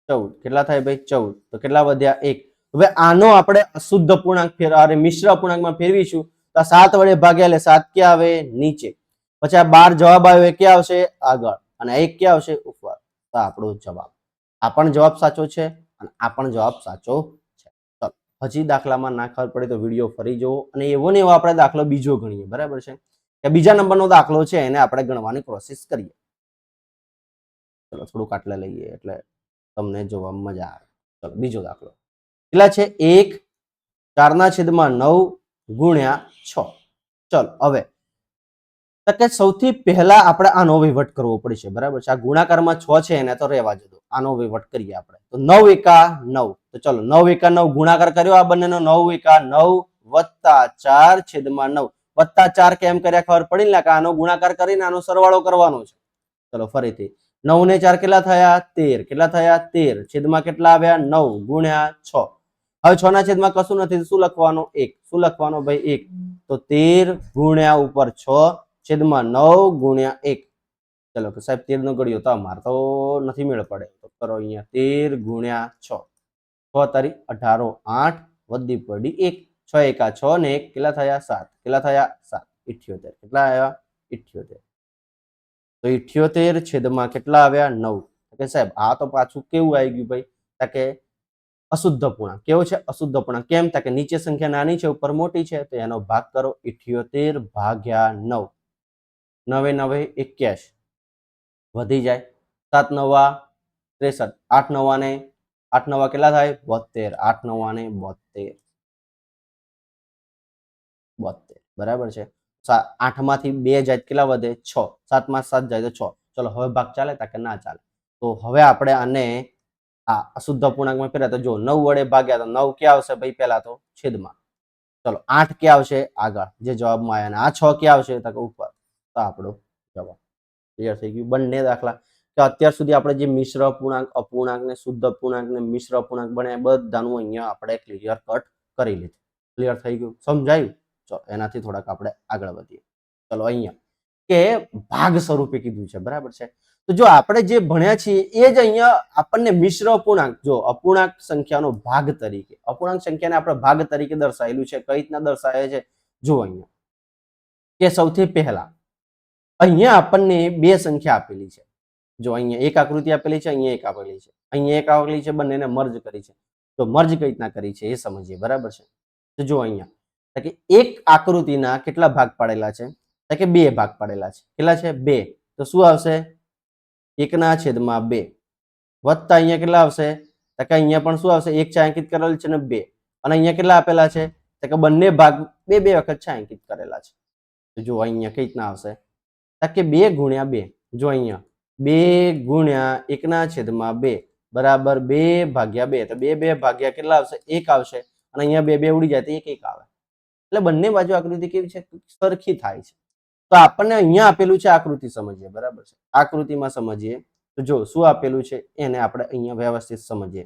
14. કેટલા થાય ભાઈ? 14. તો કેટલા વધ્યા? 1. હવે આનો આપણે અશુદ્ધ અપૂર્ણાંક મિશ્ર અપૂર્ણાંકમાં ફેરવીશું તો 7 વડે ભાગ્યા એટલે 7 ક્યાં આવે? નીચે. પછી આ 12 જવાબ આવ્યો એ ક્યાં આવશે? આગળ. અને 1 ક્યાં આવશે? ઉપર. તો આપણો જવાબ. આ પણ જવાબ સાચો છે અને આ પણ જવાબ સાચો છે. ચલો હજી દાખલામાં ના ખબર પડે તો વિડીયો ફરી જુઓ અને એવો ને એવો આપણે દાખલો બીજો ગણીએ. બરાબર છે, કે બીજા નંબરનો દાખલો છે એને આપણે ગણવાની કોશિશ કરીએ. ચલો થોડુંક આટલે લઈએ એટલે તમને જોવા મજા આવે. ચલો બીજો દાખલો કેટલા છે? 1 4 ના છેદમાં 9 ગુણ્યા 6. ચલો હવે કે સૌથી પહેલા આપણે આનો વહીવટ કરવો પડશે. બરાબર છે, આ ગુણાકારમાં 6 છે એને તો રહેવા દો, આનો વહીવટ કરીએ આપણે. તો 9 એકા 9. તો ચલો 9 એકા 9 ગુણાકાર કર્યો આ બંનેનો. 9 એકા 9 વત્તા 4 છેદમાં 9. વત્તા 4 કેમ કર્યા ખબર પડી ને? કે આનો ગુણાકાર કરીને આનો સરવાળો કરવાનો છે. ચલો ફરીથી 9 ને 4 કેટલા થયા? 13. કેટલા થયા? 13 છેદમાં કેટલા આવ્યા? 9 ગુણ્યા 6. હવે 6 ના છેદમાં કશું નથી, શું લખવાનું? 1. શું લખવાનું ભાઈ? 1. તો 13 ગુણ્યા ઉપર 6 છેદમાં 9 ગુણ્યા 1. ચલો કે સાહેબ 13 નો ગળ્યો તો અમારે તો નથી મેળ પડે તો કરો અહીંયા 13 ગુણ્યા 6 6 તારી 18 8 વધી પડી 1 6 એકા 6 ને 1 કેટલા થયા 7 કેટલા થયા 7 78 કેટલા આવ્યા 78 તો 78 છેદમાં કેટલા આવ્યા 9 કે સાહેબ આ તો પાછું કેવું આવી ગયું ભાઈ કે અશુદ્ધ પૂર્ણાંક કેવો છે અશુદ્ધ પૂર્ણાંક કેમ કે નીચે સંખ્યા નાની છે ઉપર મોટી છે તો એનો ભાગ કરો 78 ભાગ્યા 9 9 9 81 વધી જાય 7 9 63 8 9 ને 8 9 કેટલા થાય 72 8 9 ને 72 72 બરાબર છે 8 માંથી 2 જાય કેટલા વધે 6 7 માં 7 જાય તો 6 ચલો હવે ભાગ ચાલે કે ના ચાલે તો હવે આપણે આને આ અશુદ્ધ પૂર્ણાંકમાં ફેરવ્યા તો જો 9 વડે ભાગ્યા તો 9 ક્યાં આવશે ભાઈ પહેલા તો છેદમાં ચલો 8 ક્યાં આવશે આગળ જે જવાબમાં આવ્યા અને આ 6 ક્યાં આવશે તો ઉપર તો આપણો જવાબ ક્લિયર થઈ ગયું બંને દાખલા કે અત્યાર સુધી આપણે જે મિશ્ર પૂર્ણાંક અપૂર્ણાંક ને શુદ્ધ પૂર્ણાંક ને મિશ્ર પૂર્ણાંક બને બધાનું અહીંયા આપણે ક્લિયર કટ કરી લીધું ક્લિયર થઈ ગયું સમજાયું ચલો એનાથી થોડાક આપણે આગળ વધીએ ચલો અહીંયા કે ભાગ સ્વરૂપે કીધું છે બરાબર છે તો જો આપણે જે ભણ્યા છીએ એ જ અહીંયા આપણને મિશ્ર અપૂર્ણાંક જો અપૂર્ણાંક સંખ્યાનો ભાગ તરીકે અપૂર્ણાંક સંખ્યાને આપણે ભાગ તરીકે દર્શાવેલું છે કઈ રીતના દર્શાવે છે જો અહીંયા કે સૌથી પહેલા અહીંયા આપણને બે સંખ્યા આપેલી છે જો અહીંયા એક આકૃતિ આપેલી છે અહીંયા એક આપેલી છે અહીંયા એક આપેલી છે બંનેને મર્જ કરી છે તો મર્જ કઈ રીતના કરી છે એ સમજીએ બરાબર છે તો જો અહીંયા કે એક આકૃતિના કેટલા ભાગ પાડેલા છે કે બે ભાગ પાડેલા છે કેટલા છે બે તો શું આવશે 1/2 વત્તા અહીંયા કેટલા આવશે તો કે અહીંયા પણ શું આવશે એક છાંકિત કરેલ છે ને બે અને અહીંયા કેટલા આપેલા છે તો કે બંને ભાગ બે બે વખત છાંકિત કરેલા છે તો જો અહીંયા કઈ રીતના આવશે કે 2 ગુણ્યા 2 જો અહીંયા 2 ગુણ્યા 1/2 બરાબર 2 ભાગ્યા 2 તો 2 2 ભાગ્યા કેટલા આવશે 1 આવશે અને અહીંયા 2 2 ઉડી જાય તો 1 1 આવે એટલે બંને બાજુ આકૃતિ કેવી છે સરખી થાય છે તો આપણને અહીંયા આપેલું છે આકૃતિ સમજીએ બરાબર છે આકૃતિમાં સમજીએ તો જો શું આપેલું છે એને આપણે અહીંયા વ્યવસ્થિત સમજીએ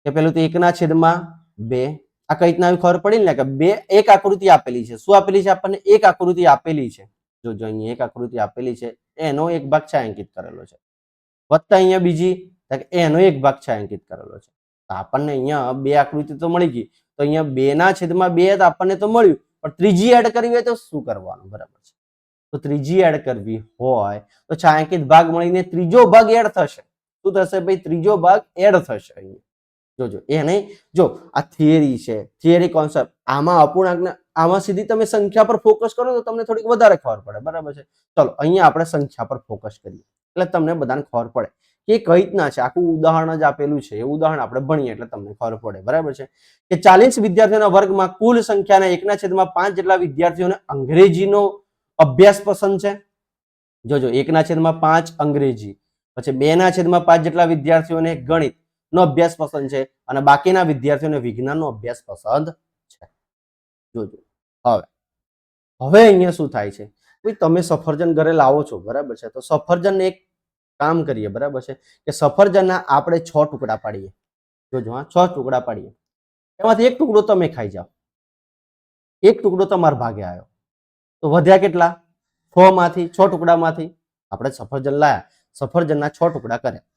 કે પેલું તો 1/2 આ કઈ રીતના ખબર પડી ને કે બે એક આકૃતિ આપેલી છે શું આપેલી છે આપણને એક આકૃતિ આપેલી છે જો અહીંયા એક આકૃતિ આપેલી છે એનો એક ભાગ છાંકિત કરેલો છે વત્તા અહીંયા બીજી એનો એક ભાગ છાંકિત કરેલો છે તો આપણને અહીંયા બે આકૃતિ તો મળી ગઈ તો અહીંયા 2/2 તો આપણને તો મળ્યું પણ ત્રીજી એડ કરવી હોય તો શું કરવાનું બરાબર છે તો ત્રીજી એડ કરવી હોય તો છાંકિત ભાગ મળીને ત્રીજો ભાગ એડ થશે શું થશે ભાઈ ત્રીજો ભાગ એડ થશે અહીંયા જોજો એ નહીં જો આ થિયરી છે થિયરી કોન્સેપ્ટ આમાં અપૂર્ણાંકને આમાં સીધી તમે સંખ્યા પર ફોકસ કરો તો તમને થોડીક વધારે ખબર પડે બરાબર છે ચલો અહીંયા આપણે સંખ્યા પર ફોકસ કરીએ એટલે તમને બધાને ખબર પડે કે કઈ રીતના છે આખું ઉદાહરણ જ આપેલું છે એ ઉદાહરણ આપણે ભણીએ એટલે તમને ખબર પડે બરાબર છે કે 40 વિદ્યાર્થીઓના વર્ગમાં કુલ સંખ્યાના 1/5 જેટલા વિદ્યાર્થીઓને અંગ્રેજીનો અભ્યાસ પસંદ છે જોજો 1/5 અંગ્રેજી પછી 2/5 જેટલા વિદ્યાર્થીઓને ગણિત નો અભ્યાસ પસંદ છે અને બાકીના વિદ્યાર્થીઓને વિજ્ઞાનનો અભ્યાસ પસંદ છે જોજો હવે અહીંયા શું થાય છે ભાઈ તમે સફરજન ઘરે લાવો છો બરાબર છે તો સફરજન એક કામ કરીએ બરાબર છે કે સફરજનના આપણે 6 ટુકડા પાડીએ જોજો હા 6 ટુકડા પાડીએ એમાંથી એક ટુકડો તમે ખાઈ જાઓ એક ટુકડો તમારા ભાગે આવ્યો તો વધ્યા કેટલા 6 માંથી 6 ટુકડામાંથી આપણે સફરજન લાયા સફરજનના 6 ટુકડા કર્યા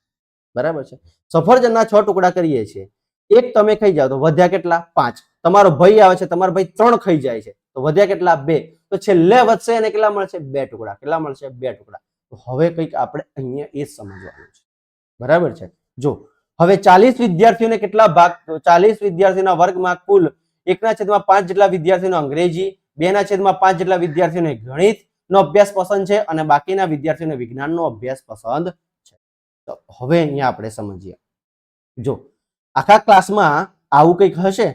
બરાબર છે સફરજનના 6 ટુકડા કરીએ છીએ એક તમે ખાઈ જાઓ તો વધ્યા કેટલા 5 તમારો ભાઈ આવે છે તમારો ભાઈ 3 ખાઈ જાય છે તો વધ્યા કેટલા 2 તો છેલ્લે વધશે અને કેટલા મળશે 2 ટુકડા કેટલા મળશે 2 ટુકડા તો હવે કંઈક આપણે અહીંયા એ સમજવાનું છે બરાબર છે જો હવે 40 વિદ્યાર્થીઓને કેટલા ભાગ 40 વિદ્યાર્થીઓના વર્ગમાં કુલ 1/5 જેટલા વિદ્યાર્થીઓને અંગ્રેજી 2/5 જેટલા વિદ્યાર્થીઓને ગણિત નો અભ્યાસ પસંદ છે અને બાકીના વિદ્યાર્થીઓને વિજ્ઞાનનો અભ્યાસ પસંદ તો હવે અહીંયા આપણે સમજીએ જો આખા ક્લાસમાં આવું કંઈક હશે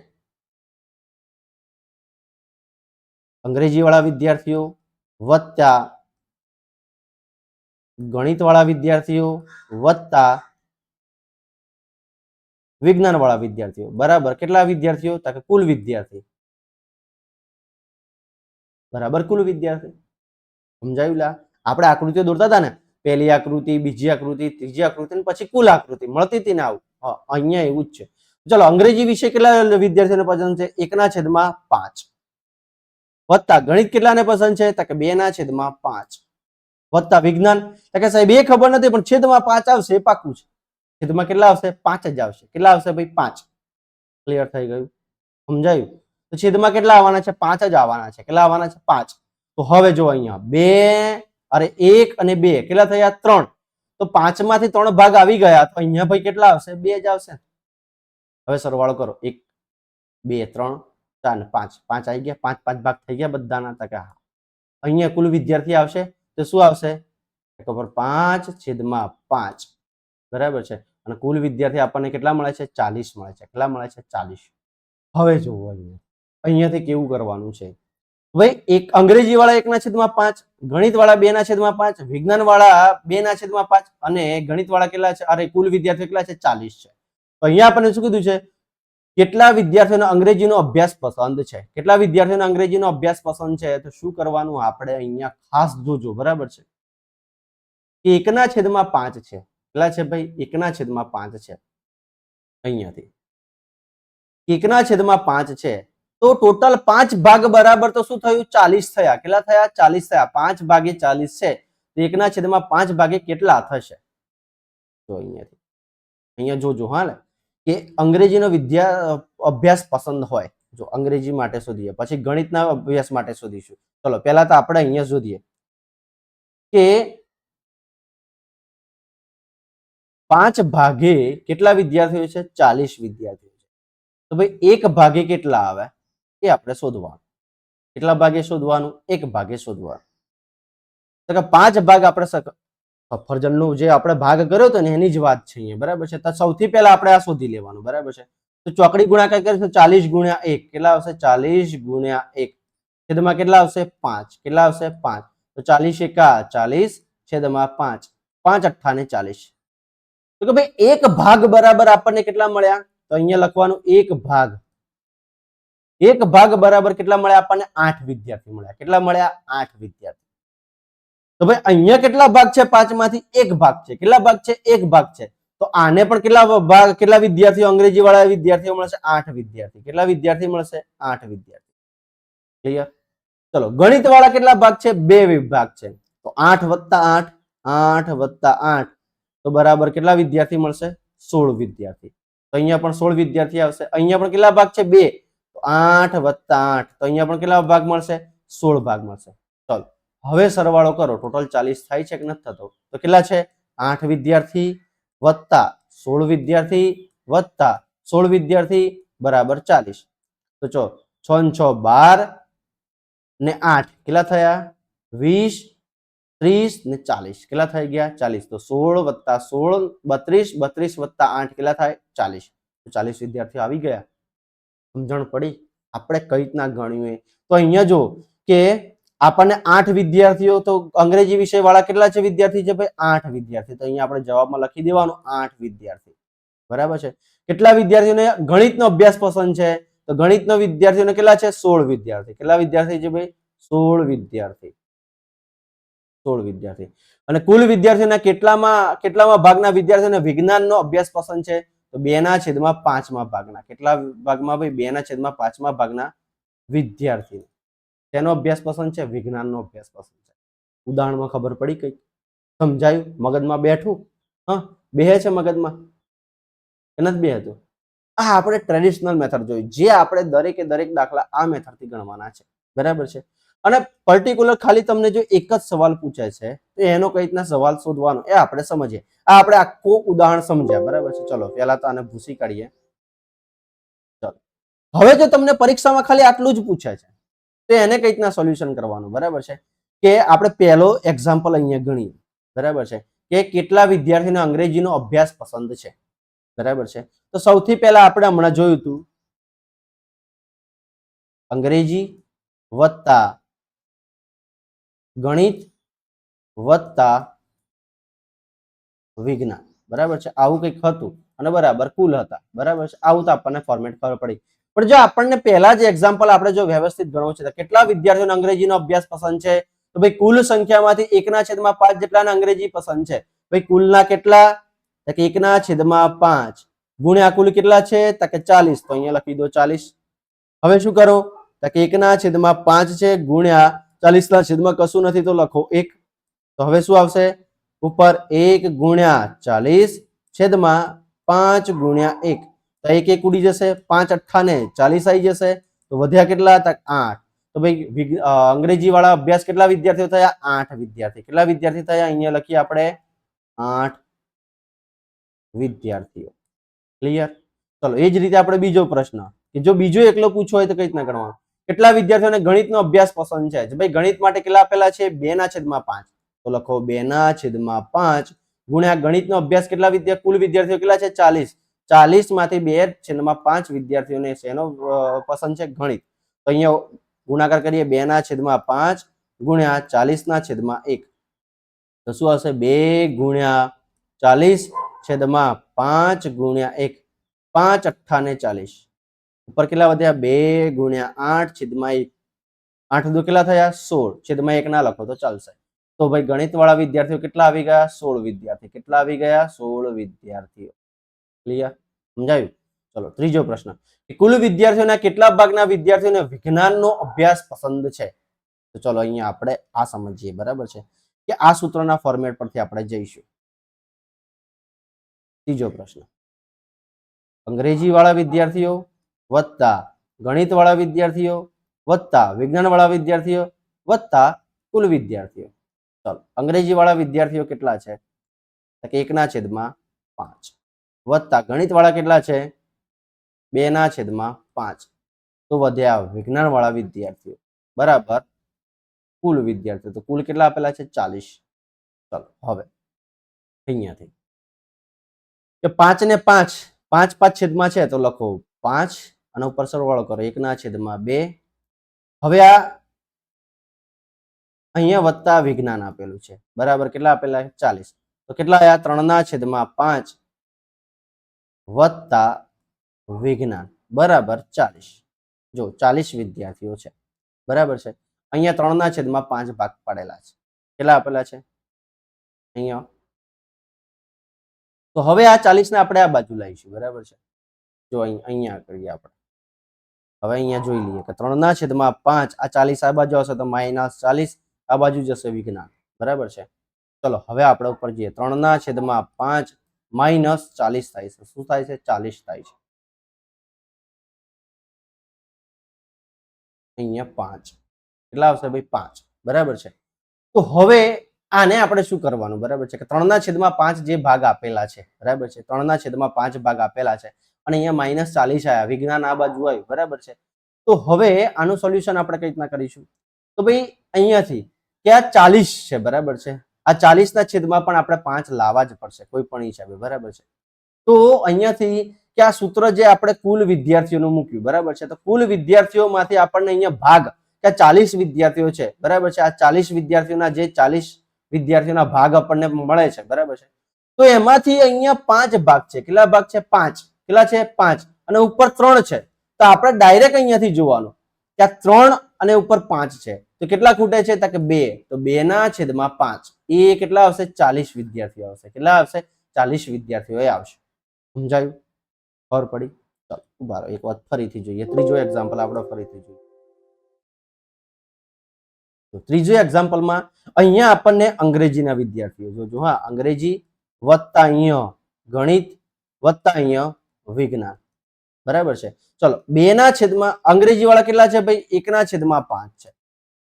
અંગ્રેજી વાળા વિદ્યાર્થીઓ વત્તા ગણિત વાળા વિદ્યાર્થીઓ વત્તા વિજ્ઞાન વાળા વિદ્યાર્થીઓ બરાબર કેટલા વિદ્યાર્થીઓ તો કે કુલ વિદ્યાર્થી બરાબર કુલ વિદ્યાર્થી સમજાયું લા આપણે આકૃતિઓ દોરતા હતા ને પહેલી આકૃતિ બીજી આકૃતિ ત્રીજી આકૃતિ અને પછી કુલ આકૃતિ મળતી હતી ને આવું અહીંયા એવું જ છે ચલો અંગ્રેજી વિષય કેટલા વિદ્યાર્થીઓને પસંદ છે 1/5 વત્તા ગણિત કેટલાને પસંદ છે તો કે 2/5 વત્તા વિજ્ઞાન તો કે સાહેબ એ ખબર નથી પણ છેદમાં 5 આવશે એ પાક્કું છે. છેદમાં કેટલા આવશે? 5 જ આવશે. કેટલા આવશે ભાઈ? 5. ક્લિયર થઈ ગયું? સમજાયું? તો છેદમાં કેટલા આવવાના છે? 5 જ આવવાના છે. કેટલા આવવાના છે? 5. તો હવે જો અહીંયા 2 અરે 1 અને 2 કેટલા થયા? 3. તો 5 માંથી 3 ભાગ આવી ગયા તો અહીંયા ભાઈ કેટલા આવશે? 2 જ આવશે. હવે સરવાળો કરો. 1 2 3 4 ને 5. 5 આવી ગયા. 5 5 ભાગ થઈ ગયા બધાના. ટકા અહીંયા કુલ વિદ્યાર્થી આવશે તો શું આવશે? ખબર 5/5. બરાબર છે. અને કુલ વિદ્યાર્થી આપણને કેટલા મળે છે? 40 મળે છે. કેટલા મળે છે? 40. હવે જુઓ અહીંયાથી કેવું કરવાનું છે ભાઈ? એક અંગ્રેજી વાળા 1/5, ગણિત વાળા 2/5, વિજ્ઞાન વાળા 2/5 અને ગણિત વાળા કેટલા છે? અરે કુલ વિદ્યાર્થીઓ કેટલા છે? 40 છે. તો અહીંયા આપણને શું કીધું છે? કેટલા વિદ્યાર્થીઓનો અંગ્રેજીનો અભ્યાસ પસંદ છે? કેટલા વિદ્યાર્થીઓનો અંગ્રેજીનો અભ્યાસ પસંદ છે? તો શું કરવાનું આપણે અહીંયા ખાસ જોજો. બરાબર છે? 1/5 છે. કેટલા છે ભાઈ? 1/5 છે. અહીંયાથી 1/5 છે તો ટોટલ 5 ભાગ બરાબર તો શું થયું? 40 થયા. કેટલા થયા? 40 થયા. 5 ભાગે 40 છે તો 1/5 ભાગે કેટલા થશે? તો અહીંયા જોજો હા ને કે અંગ્રેજીનો અભ્યાસ પસંદ હોય. જો અંગ્રેજી માટે શોધીએ, પછી ગણિતના અભ્યાસ માટે શોધીશું. ચલો પહેલા તો આપણે અહીંયા શોધીએ કે 5 ભાગે કેટલા વિદ્યાર્થીઓ છે? 40 વિદ્યાર્થીઓ છે. તો ભાઈ 1 ભાગે કેટલા આવે એ આપણે શોધવાનું. કેટલા ભાગે શોધવાનું? 1 ભાગે શોધવાનું. તો કે 5 ભાગ આપણે સફરજનનો જે આપણે ભાગ કર્યો હતો ને એની જ વાત છે અહીંયા. બરાબર છે? તો સૌથી પહેલા આપણે આ શોધી લેવાનું. બરાબર છે? તો ચોકડી ગુણાકાર કરીશું 40 ગુણ્યા 1 કેટલા આવશે? 40 ગુણ્યા 1 છેદમાં કેટલા આવશે? 5. કેટલા આવશે? 5. તો 40 એકા 40 છેદમાં 5. 5 8 ને 40. તો કે ભાઈ 1 ભાગ બરાબર આપણને કેટલા મળ્યા? તો અહીંયા લખવાનું 1 ભાગ. 1 ભાગ બરાબર કેટલા મળ્યા આપણને? 8 વિદ્યાર્થી મળ્યા. કેટલા મળ્યા? 8 વિદ્યાર્થી. તો ભાઈ અહીંયા કેટલા ભાગ છે? 5 માંથી 1 ભાગ છે. કેટલા ભાગ છે? 1 ભાગ છે. તો આને પણ કેટલા ભાગ, કેટલા વિદ્યાર્થીઓ અંગ્રેજી વાળા વિદ્યાર્થીઓ મળશે? 8 વિદ્યાર્થી. કેટલા વિદ્યાર્થી મળશે? 8 વિદ્યાર્થી. ક્લિયર? ચલો ગણિત વાળા કેટલા ભાગ છે? 2 વિભાગ છે. તો 8 + 8 8 + 8 તો બરાબર કેટલા વિદ્યાર્થી મળશે? 16 વિદ્યાર્થી. તો અહીંયા પણ 16 વિદ્યાર્થી આવશે. અહીંયા પણ કેટલા ભાગ છે? 2. તો 8 + 8 તો અહીંયા પણ કેટલા ભાગ મળશે? 16 ભાગ મળશે. ચલો હવે સરવાળો કરો. ટોટલ 40 થાય છે કે નથી થતો? તો કેટલા છે? 8 વિદ્યાર્થી વત્તા 16 વિદ્યાર્થી વત્તા 16 વિદ્યાર્થી બરાબર 40. તો ચો 6 × 6 12 ને 8 કેટલા થયા? 20 30 ને 40 કેટલા થઈ ગયા? 40. તો 16 + 16 32 32 + 8 કેટલા થાય? 40. તો 40 વિદ્યાર્થીઓ આવી ગયા. સમજણ પડી આપણે કઈ રીતના ગણ્યું? તો અહીંયા જો કે આપણને 8 વિદ્યાર્થીઓ, તો અંગ્રેજી વિષય વાળા કેટલા છે વિદ્યાર્થી છે ભાઈ? 8 વિદ્યાર્થી. તો અહીંયા આપણે જવાબમાં લખી દેવાનું 8 વિદ્યાર્થી. બરાબર છે? કેટલા વિદ્યાર્થીઓને ગણિતનો અભ્યાસ પસંદ છે? તો ગણિતનો વિદ્યાર્થીઓને કેટલા છે? 16 વિદ્યાર્થી. કેટલા વિદ્યાર્થી છે ભાઈ? 16 વિદ્યાર્થી. 16 વિદ્યાર્થી. અને કુલ વિદ્યાર્થીઓના કેટલામાં ભાગના વિદ્યાર્થીઓને વિજ્ઞાનનો અભ્યાસ પસંદ છે? તો 2/5 ભાગના. કેટલા ભાગમાં ભાઈ? 2/5 ભાગના વિદ્યાર્થી. તેનો અભ્યાસ પસંદ છે? વિજ્ઞાનનો અભ્યાસ પસંદ છે. ઉદાહરણમાં ખબર પડી? કઈ સમજાયું? મગજમાં બેઠું? હા બેહે છે મગજમાં કે નથી બેહતું? આ આપણે ટ્રેડિશનલ મેથડ જોઈ, જે આપણે દરેકે દરેક દાખલા આ મેથડથી ગણવાના છે. બરાબર છે? અને પર્ટિક્યુલર ખાલી તમને જો એક જ સવાલ પૂછાય છે તો એનો કઈ રીતના સવાલ શોધવાનો એ આપણે સમજીએ. આ આપણે આખું ઉદાહરણ સમજ્યા. બરાબર છે? ચલો પહેલા તો આને ભૂસી કાઢીએ. ચલો હવે જો તમને પરીક્ષામાં ખાલી આટલું જ પૂછાય છે તો એને કઈ રીતના સોલ્યુશન કરવાનું? બરાબર છે? કે આપણે પહેલો એક્ઝામ્પલ અહીંયા ગણીએ. બરાબર છે? કે કેટલા વિદ્યાર્થીઓને અંગ્રેજીનો અભ્યાસ પસંદ છે? બરાબર છે? તો સૌથી પહેલા આપણે હમણાં જોયું હતું અંગ્રેજી વત્તા ગણિત વત્તા વિજ્ઞાન. બરાબર છે? આવું કંઈક હતું અને બરાબર કુલ હતા. બરાબર છે? આવું તો આપણને ફોર્મેટ ખબર પડી. પણ જો આપણને પહેલા જે એક્ઝામ્પલ આપણે જો વ્યવસ્થિત ગણવું છે, કેટલા વિદ્યાર્થીઓને અંગ્રેજીનો અભ્યાસ પસંદ છે? તો ભાઈ કુલ સંખ્યામાંથી 1/5 જેટલાને અંગ્રેજી પસંદ છે. ભાઈ કુલના કેટલા? તો કે 1/5 ગુણ્યા કુલ કેટલા છે? તો કે 40. તો અહીંયા લખી દો 40. હવે શું કરો? તો કે 1/5 છે ગુણ્યા 40 ના છેદમાં કશું નથી તો લખો 1. તો તો હવે શું આવશે? ઉપર 1 ગુણ્યા 40 છેદમાં 5 ગુણ્યા 1. તો 1 1 ઉડી જશે, 5 અઠ્ઠા ને 40 આવી જશે. તો વધ્યા કેટલા? 8. તો ભાઈ અંગ્રેજી વાળા અભ્યાસ કેટલા વિદ્યાર્થીઓ થયા? 8 વિદ્યાર્થી. કેટલા વિદ્યાર્થી થયા? અહીંયા લખીએ આપણે 8 વિદ્યાર્થીઓ. ક્લિયર? ચલો એ જ રીતે આપણે બીજો પ્રશ્ન કે જો બીજો એકલો પૂછો હોય તો કઈ રીતના ગણવાનું? કેટલા વિદ્યાર્થીઓને ગણિતનો અભ્યાસ પસંદ છે? ભાઈ ગણિત માટે કેટલા આપેલા છે? 2/5. તો લખો 2/5 ગુણ્યા ગણિતનો અભ્યાસ કેટલા કુલ વિદ્યાર્થીઓ કેટલા છે? 40. 40 માંથી 2/5 વિદ્યાર્થીઓને શેનો પસંદ છે? ગણિત. તો અહીંયા ગુણાકાર કરીએ 2/5 ગુણ્યા 40/1. તો શું આવશે? 2 ગુણ્યા 40 છેદમાં 5 ગુણ્યા 1. 5 અઠ્ઠા ને 40. ઉપર કેટલા વધ્યા? 2 ગુણ્યા 8 છેદમાં 1. 8 દુ કેટલા થયા? 16. છેદમાં 1 ના લખો તો ચાલશે. તો ભાઈ ગણિત વાળા વિદ્યાર્થીઓ કેટલા આવી ગયા? 16 વિદ્યાર્થી. કેટલા આવી ગયા? 16 વિદ્યાર્થીઓ. ક્લિયર? સમજાયું? ચલો ત્રીજો પ્રશ્ન. કુલ વિદ્યાર્થીઓના કેટલા ભાગના વિદ્યાર્થીઓને વિજ્ઞાનનો અભ્યાસ પસંદ છે? તો ચલો અહીંયા આપણે આ સમજીએ. બરાબર છે કે આ સૂત્રના ફોર્મેટ પરથી આપણે જઈશું. ત્રીજો પ્રશ્ન. અંગ્રેજી વાળા વિદ્યાર્થીઓ વત્તા ગણિત વાળા વિદ્યાર્થીઓ વત્તા વિજ્ઞાન વાળા વિદ્યાર્થીઓ વત્તા કુલ વિદ્યાર્થીઓ. ચલો અંગ્રેજી વાળા વિદ્યાર્થીઓ કેટલા છે? તો કે 1/5 વત્તા ગણિત વાળા કેટલા છે? 2/5. તો વધ્યા વિજ્ઞાન વાળા વિદ્યાર્થીઓ બરાબર કુલ વિદ્યાર્થીઓ. તો કુલ કેટલા આપેલા છે? 40. ચલો હવે અહીંયાથી કે 5 ને 5 5 છેદમાં છે તો લખો 5 અને ઉપર સરવાળો કરો 1/2. હવે આ અહીંયા વત્તા વિજ્ઞાન આપેલું છે બરાબર. કેટલા આપેલા? 40. તો કેટલા આયા? 3/5 વત્તા વિજ્ઞાન બરાબર 40. જો 40 વિદ્યાર્થીઓ છે બરાબર છે. અહીંયા 3/5 ભાગ પાડેલા છે. કેટલા આપેલા છે? અહીંયા. તો હવે આ 40 ને આપણે આ બાજુ લાવીશું. બરાબર છે. જો અહીંયા કરીએ આપણે. હવે અહીંયા જોઈ લઈએ કે 3/5 આ 40 આ બાજુ આવશે તો -40 આ બાજુ જશે વિજ્ઞાન. બરાબર છે. ચલો હવે આપણે ઉપર જઈએ. 3/5 -40 થાય છે. શું થાય છે? 40 થાય છે. અહીંયા 5 કેટલા આવશે ભાઈ? 5. બરાબર છે. તો હવે આને આપણે શું કરવાનું? બરાબર છે કે 3/5 જે ભાગ આપેલા છે બરાબર છે. 3/5 ભાગ આપેલા છે અને અહીંયા -40 આવ્યા. વિજ્ઞાન આ બાજુ આવ્યું. બરાબર છે. તો હવે આનું સોલ્યુશન આપણે કઈ રીતના કરીશું? તો ભાઈ અહીંયાથી કે આ 40 છે બરાબર છે. આ 40 ના છેદમાં પણ આપણે 5 લાવવા જ પડશે કોઈ પણ હિસાબે. બરાબર છે. તો અહીંયાથી કે આ સૂત્ર જે આપણે કુલ વિદ્યાર્થીઓનું મૂક્યું બરાબર છે. તો કુલ વિદ્યાર્થીઓમાંથી આપણને અહીંયા ભાગ કે 40 વિદ્યાર્થીઓ છે બરાબર છે. આ 40 વિદ્યાર્થીઓના જે 40 વિદ્યાર્થીઓના ભાગ આપણને મળે છે બરાબર છે. તો એમાંથી અહીંયા 5 ભાગ છે. કેટલા ભાગ છે? 5. કેટલા છે? 5 અને ઉપર 3 છે. તો આપણે ડાયરેક્ટ અહીંયાથી જોવાનું કે આ 3 અને ઉપર 5 છે. તો કેટલા ખૂટે છે? તો કે 2. તો 2/5 એ કેટલા આવશે? 40 વિદ્યાર્થીઓ આવશે. કેટલા આવશે? 40 વિદ્યાર્થીઓ આવશે. સમજાયું? ખબર પડી? ચાલો ઉભા રહો એક વાત ફરીથી જોઈએ. ત્રીજો એક્ઝામ્પલ આપણે ફરીથી જોઈએ. તો ત્રીજો એક્ઝામ્પલમાં અહીંયા આપણને અંગ્રેજીના વિદ્યાર્થીઓ જોજો. હા અંગ્રેજી વત્તા અહીંયા ગણિત વત્તા અહીંયા વિજ્ઞાન. બરાબર છે. ચલો 2/5 અંગ્રેજી વાળા કેટલા છે ભાઈ? 1/5 છે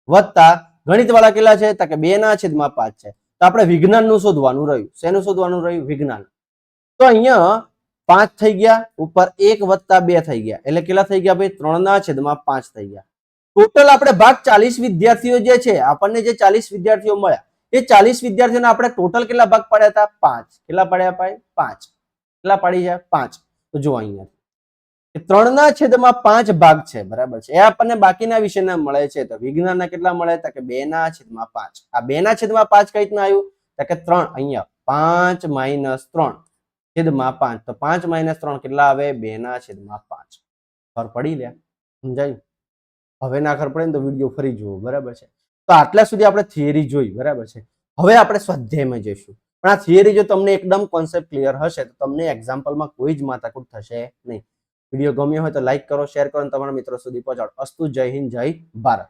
વત્તા ગણિત વાળા કેટલા છે? તો કે 2/5 છે. તો આપણે વિજ્ઞાનનું શોધવાનું રહ્યું. શેનું શોધવાનું રહ્યું? વિજ્ઞાન. તો અહીંયા 5 થઈ ગયા ઉપર 1 વત્તા 2 થઈ ગયા એટલે કેટલા થઈ ગયા ભાઈ? 3/5 થઈ ગયા. ટોટલ આપણે ભાગ 40 વિદ્યાર્થીઓ જે છે આપણને જે 40 વિદ્યાર્થીઓ મળ્યા એ 40 વિદ્યાર્થીઓને આપણે ટોટલ કેટલા ભાગ પાડ્યા હતા? 5. કેટલા પાડ્યા ભાઈ? 5. કેટલા પાડી જાય? 5. તો જો અહીંયા 3/5 ભાગ છે બરાબર છે. એ આપણને બાકીના વિષયના મળે છે. તો વિજ્ઞાનના કેટલા મળે? તો કે 2/5. આ 2/5 કઈ રીતના આવ્યું? તો કે 3 અહીંયા 5 - 3 છેદમાં 5. તો 5 - 3 કેટલા આવે? 2/5. ખબર પડી લે? સમજાયું? હવે ના ખબર પડે ને તો વિડીયો ફરી જુઓ. બરાબર છે. તો આટલા સુધી આપણે થિયરી જોઈ. બરાબર છે. હવે આપણે સ્વાધ્યાયમાં જઈશું. પણ આ થિયરી જો તમને એકદમ કોન્સેપ્ટ ક્લિયર હશે તો તમને એક્ઝામ્પલમાં કોઈ જ માથાકૂટ થશે નહીં. વિડીયો ગમ્યો હોય તો લાઈક કરો, શેર કરો અને તમારા મિત્રો સુધી પહોંચાડો. અસ્તુ. જય હિન્દ, જય ભારત.